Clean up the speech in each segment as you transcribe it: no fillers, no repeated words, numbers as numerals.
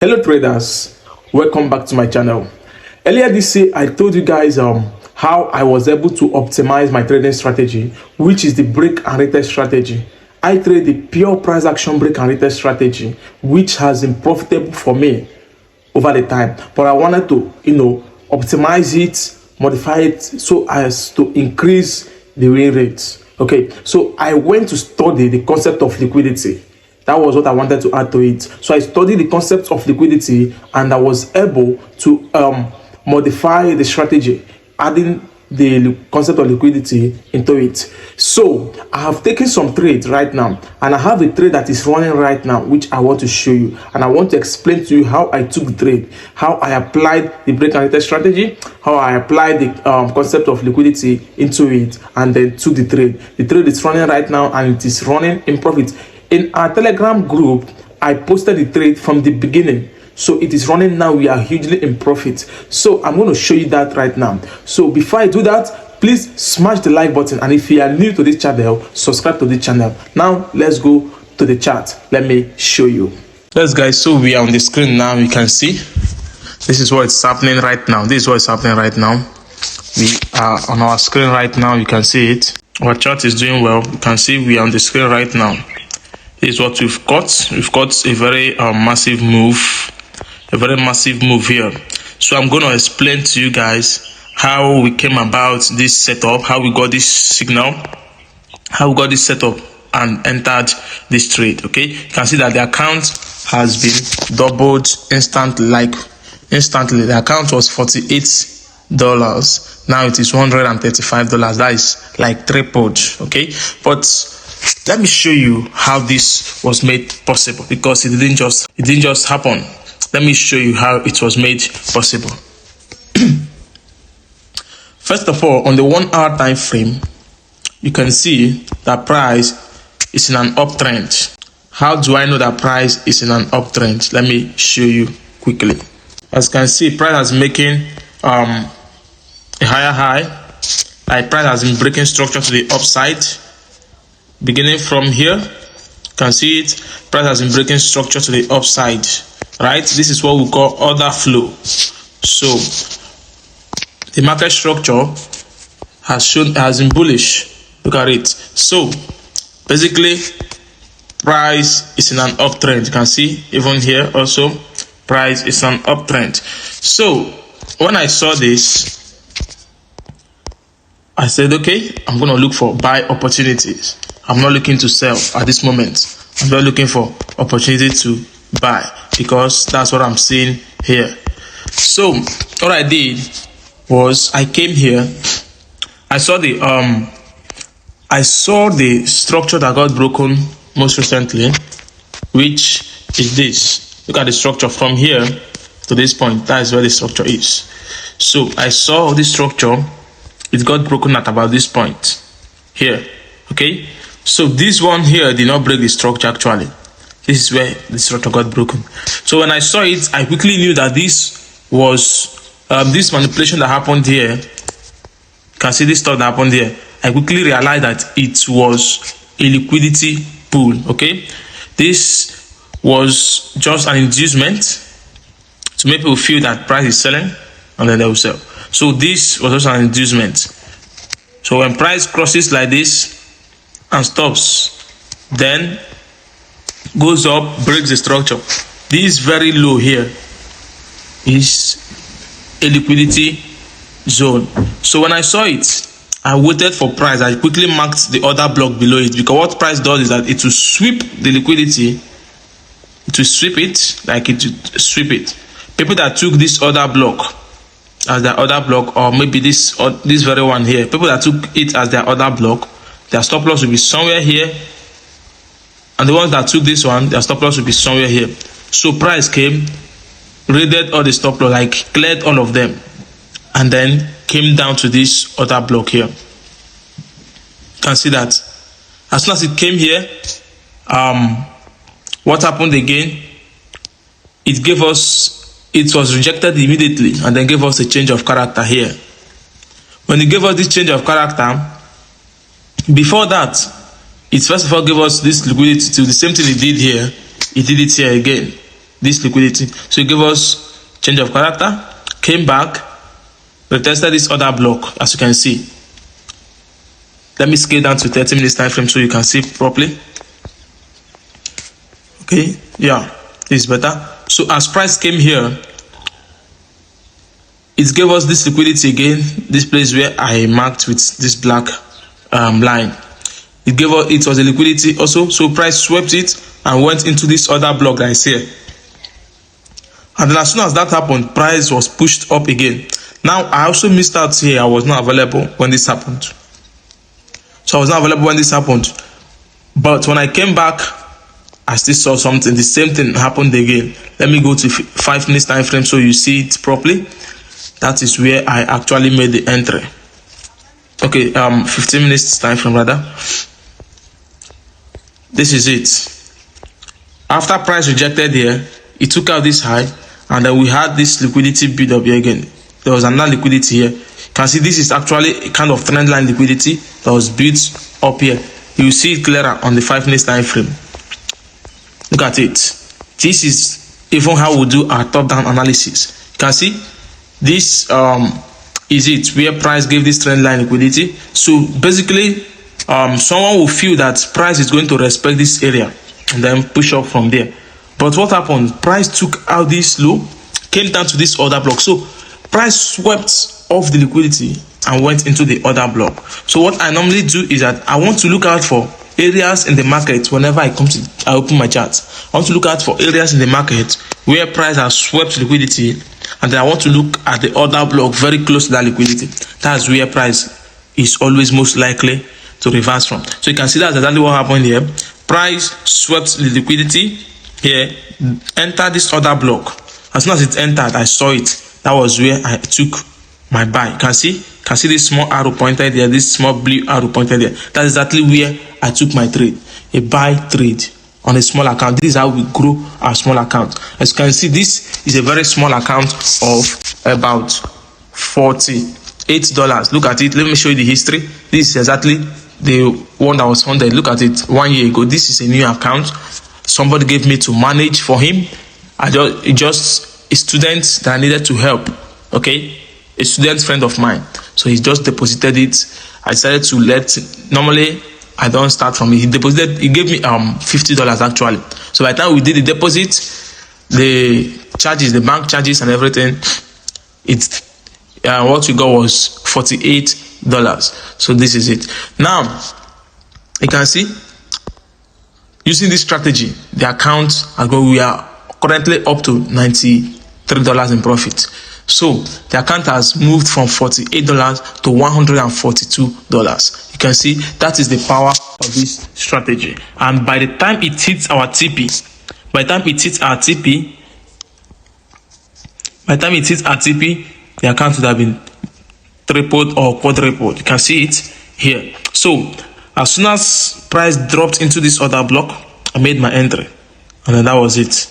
Hello traders, welcome back to my channel. Earlier this year I told you guys how I was able to optimize my trading strategy, which is the break and retest strategy. I trade the pure price action break and retest strategy, which has been profitable for me over the time, but I wanted to optimize it, modify it so as to increase the win rates. Okay, so I went to study the concept of liquidity. That was what I wanted to add to it. So I studied the concept of liquidity and I was able to modify the strategy, adding the concept of liquidity into it. So I have taken some trades right now and I have a trade that is running right now, which I want to show you. And I want to explain to you how I took the trade, how I applied the break and retest strategy, how I applied the concept of liquidity into it, and then took the trade. The trade is running right now and it is running in profit. In our Telegram group, I posted the trade from the beginning. So it is running now. We are hugely in profit. So I'm going to show you that right now. So before I do that, please smash the like button. And if you are new to this channel, subscribe to the channel. Now, let's go to the chart. Let me show you. Yes, guys. So we are on the screen now. You can see this is what is happening right now. This is what is happening right now. We are on our screen right now. You can see it. Our chart is doing well. You can see we are on the screen right now. This is what we've got. We've got a very massive move here. So I'm going to explain to you guys how we came about this setup, how we got this signal, how we got this setup and entered this trade. Okay, you can see that the account has been doubled instantly. The account was $48, now it is $135. That is like tripled. Okay, but let me show you how this was made possible, because it didn't just happen. Let me show you how it was made possible. First of all, on the 1 hour time frame, you can see that price is in an uptrend. How do I know that price is in an uptrend? Let me show you quickly. As you can see, price is making a higher high. Like price has been breaking structure to the upside. Beginning from here, you can see it. Price has been breaking structure to the upside, right? This is what we call order flow. So the market structure has been bullish. Look at it. So basically, price is in an uptrend. You can see even here also, price is an uptrend. So when I saw this, I said, okay, I'm going to look for buy opportunities. I'm not looking to sell at this moment. I'm not looking for opportunity to buy, because that's what I'm seeing here. So what I did was I came here. I saw the structure that got broken most recently, which is this. Look at the structure from here to this point. That is where the structure is. So I saw this structure. It got broken at about this point here. Okay. So this one here did not break the structure actually. This is where the structure got broken. So when I saw it, I quickly knew that this was this manipulation that happened here. You can see this stuff that happened here. I quickly realized that it was a liquidity pool. Okay, this was just an inducement to make people feel that price is selling and then they will sell. So this was just an inducement. So when price crosses like this and stops, then goes up, breaks the structure. This very low here is a liquidity zone. So when I saw it, I waited for price. I quickly marked the other block below it, because what price does is that it will sweep the liquidity. It will sweep it, like it will sweep it. People that took this other block as their other block, or maybe this very one here, people that took it as their other block, their stop loss will be somewhere here, and the ones that took this one, their stop loss will be somewhere here. So price came, raided all the stop loss, like cleared all of them, and then came down to this other block here. You can see that as soon as it came here, what happened again? It was rejected immediately and then gave us a change of character here. When it gave us this change of character, before that, it first of all gave us this liquidity to the same thing it did here. It did it here again. this liquidity. So it gave us change of character, came back, retested this other block, as you can see. Let me scale down to 30 minutes time frame so you can see properly. Okay, yeah, this is better. So as price came here, it gave us this liquidity again, this place where I marked with this black line. It gave us, it was a liquidity also, so price swept it and went into this other block that is here. And then as soon as that happened, price was pushed up again. Now I also missed out here. I was not available when this happened. So I was not available when this happened. But when I came back, I still saw something. The same thing happened again. Let me go to 5 minutes time frame so you see it properly. That is where I actually made the entry. Okay, 15 minutes time frame rather. This is it. After price rejected here, it took out this high, and then we had this liquidity build up here again. There was another liquidity here. You can see this is actually a kind of trend line liquidity that was built up here. You see it clearer on the 5 minutes time frame. Look at it. This is even how we do our top down analysis. You can see this is it where price gave this trend line liquidity. So basically someone will feel that price is going to respect this area and then push up from there. But what happened? Price took out this low, came down to this other block. So price swept off the liquidity and went into the other block. So what I normally do is that I want to look out for areas in the market whenever I open my chart. I want to look out for areas in the market where price has swept liquidity, and then I want to look at the other block very close to that liquidity. That's where price is always most likely to reverse from. So you can see that's exactly what happened here. Price swept the liquidity here, entered this other block. As soon as it entered, I saw it. That was where I took my buy. You can see this small arrow pointed there, this small blue arrow pointed there. That's exactly where I took my trade, a buy trade on a small account. This is how we grow our small account. As you can see, this is a very small account of about $48. Look at it. Let me show you the history. This is exactly the one that was funded. Look at it 1 year ago. This is a new account somebody gave me to manage for him. Just a student that I needed to help. Okay, a student friend of mine. So he just deposited it. I decided to normally I don't start from it. He gave me $50 actually. So by the time we did the deposit, the charges, the bank charges and everything, what we got was $48. So this is it. Now you can see, using this strategy, the account we are currently up to $93 in profit. So the account has moved from $48 to $142. You can see that is the power of this strategy. And by the time it hits our TP, the account would have been tripled or quadrupled. You can see it here. So as soon as price dropped into this other block, I made my entry, and then that was it.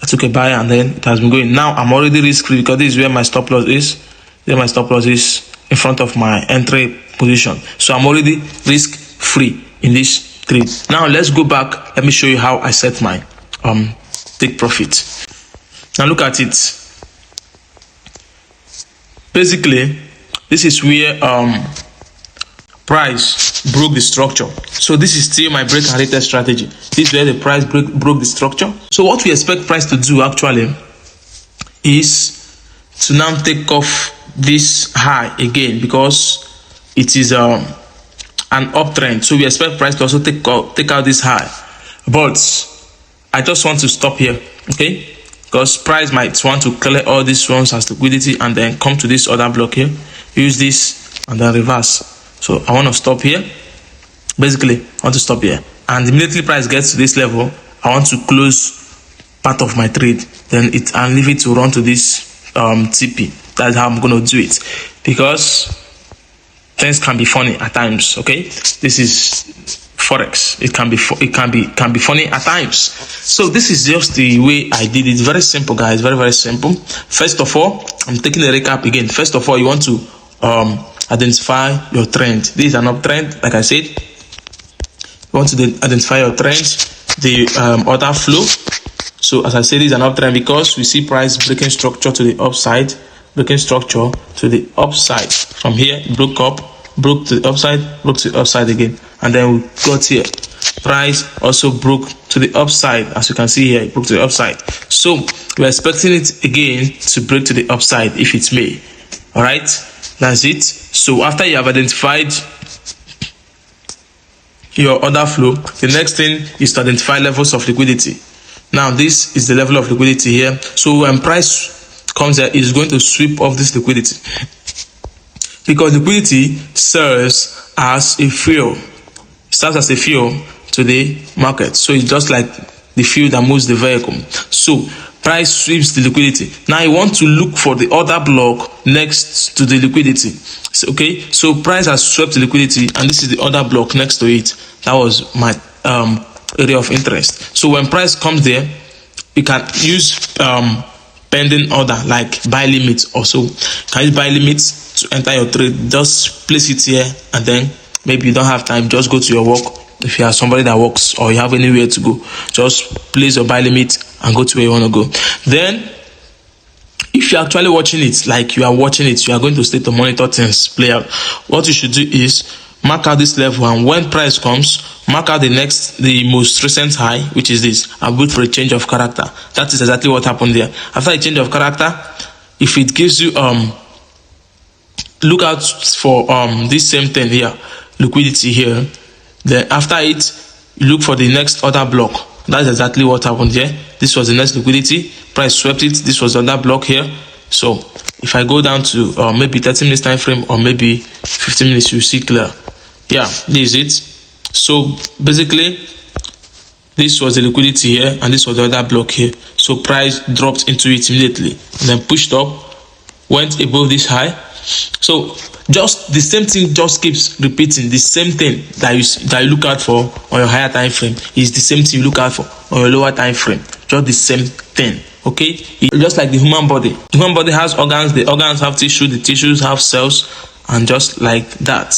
I took a buy and then it has been going. Now I'm already risk free because this is where my stop loss is. There my stop loss is in front of my entry position. So I'm already risk free in this trade. Now let's go back. Let me show you how I set my take profit. Now look at it. Basically, this is where price broke the structure. So this is still my break and retest strategy. This is where the price broke the structure. So what we expect price to do actually is to now take off this high again, because it is an uptrend. So we expect price to also take out this high. But I just want to stop here, okay? Because price might want to clear all these ones as liquidity and then come to this other block here, use this and then reverse. So I want to stop here. Basically, I want to stop here. And immediately price gets to this level, I want to close part of my trade. Then and leave it to run to this TP. That's how I'm going to do it. Because things can be funny at times. Okay, this is Forex. It can be funny at times. So this is just the way I did it. Very simple, guys. Very, very simple. First of all, I'm taking a recap again. First of all, you want to identify your trend. This is an uptrend, like I said. You want to identify your trend, the order flow, So as I said, this is an uptrend because we see price breaking structure to the upside, From here, it broke up, broke to the upside, broke to the upside again, and then we got here. Price also broke to the upside. As you can see here, it broke to the upside. So we're expecting it again to break to the upside if it may. All right, that's it. So after you have identified your order flow, the next thing is to identify levels of liquidity. Now this is the level of liquidity here. So when price comes here, it's going to sweep off this liquidity, because liquidity serves as a fuel. To the market. So it's just like the fuel that moves the vehicle. So price sweeps the liquidity. Now you want to look for the order block next to the liquidity. So price has swept the liquidity, and this is the order block next to it. That was my area of interest. So when price comes there, you can use pending order like buy limit. Also, can use buy limits to enter your trade. Just place it here, and then maybe you don't have time, just go to your work. If you are somebody that works or you have anywhere to go, just place your buy limit and go to where you want to go. Then if you're actually watching it, like you are watching it, you are going to stay to monitor things play out. What you should do is mark out this level, and when price comes, mark out the most recent high, which is this, and wait for a change of character. That is exactly what happened there. After a change of character, if it gives you look out for this same thing here, liquidity here. Then after it, you look for the next order block. That's exactly what happened here. This was the next liquidity. Price swept it. This was the other block here. So if I go down to maybe 30 minutes time frame or maybe 15 minutes, you see clear. Yeah, this is it. So basically, this was the liquidity here, and this was the other block here. So price dropped into it immediately, and then pushed up, went above this high. So just the same thing just keeps repeating. The same thing that you look out for on your higher time frame is the same thing you look out for on your lower time frame. Just the same thing. Okay, it's just like the human body. The human body has organs. The organs have tissue. The tissues have cells, and just like that,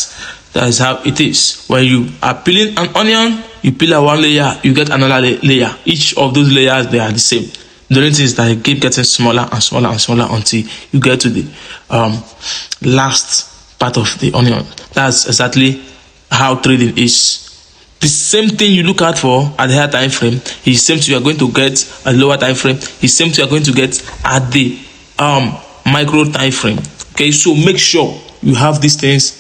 that is how it is. When you are peeling an onion, you peel out one layer, you get another layer. Each of those layers, they are the same. The only thing is that it keep getting smaller and smaller and smaller until you get to the last part of the onion. That's exactly how trading is. The same thing you look out for at the higher time frame is the same thing you are going to get at the lower time frame. Is the same thing you are going to get at the micro time frame. Okay, so make sure you have these things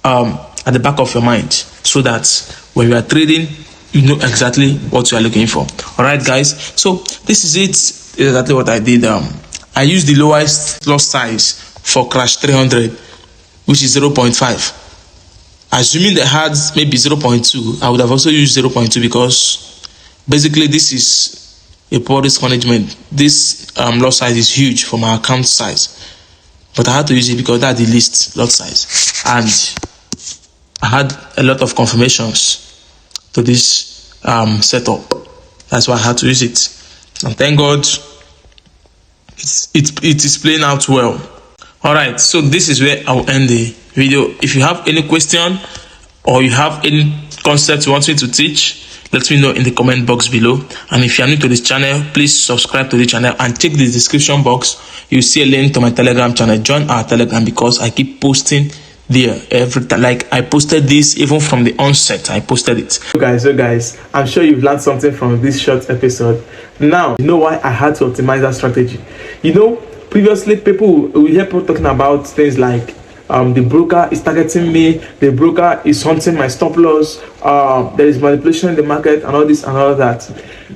at the back of your mind, so that when you are trading, you know exactly what you are looking for. All right, guys, so this is it. Exactly what I did. I used the lowest loss size for crash 300, which is 0.5. Assuming they had maybe 0.2, I would have also used 0.2, because basically this is a poor risk management. This loss size is huge for my account size, but I had to use it because that's the least lot size, and I had a lot of confirmations to this setup. That's why I had to use it, and thank God it is playing out well. All right, so this is where I'll end the video. If you have any question or you have any concept you want me to teach, let me know in the comment box below. And if you are new to this channel, please subscribe to the channel and check the description box. You'll see a link to my Telegram channel. Join our Telegram, because I keep posting there every time. Like I posted this even from the onset. I posted it. So guys, I'm sure you've learned something from this short episode. Now you know why I had to optimize that strategy. You know, previously we hear people talking about things like the broker is targeting me, the broker is hunting my stop loss, there is manipulation in the market, and all this and all that.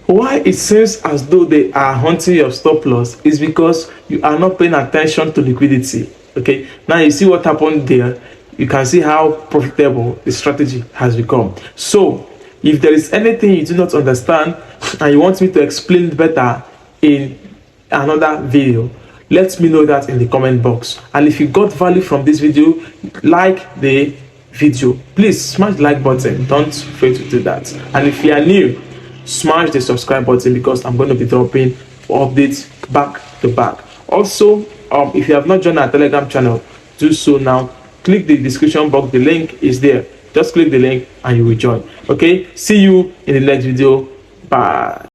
Why it seems as though they are hunting your stop loss is because you are not paying attention to liquidity. Okay, now you see what happened there. You can see how profitable the strategy has become. So if there is anything you do not understand and you want me to explain it better in another video, let me know that in the comment box. And if you got value from this video, like the video. Please smash the like button. Don't fail to do that. And if you are new, smash the subscribe button, because I'm going to be dropping updates back to back. Also, if you have not joined our Telegram channel, do so now. Click the description box. The link is there. Just click the link and you will join. Okay, see you in the next video. Bye.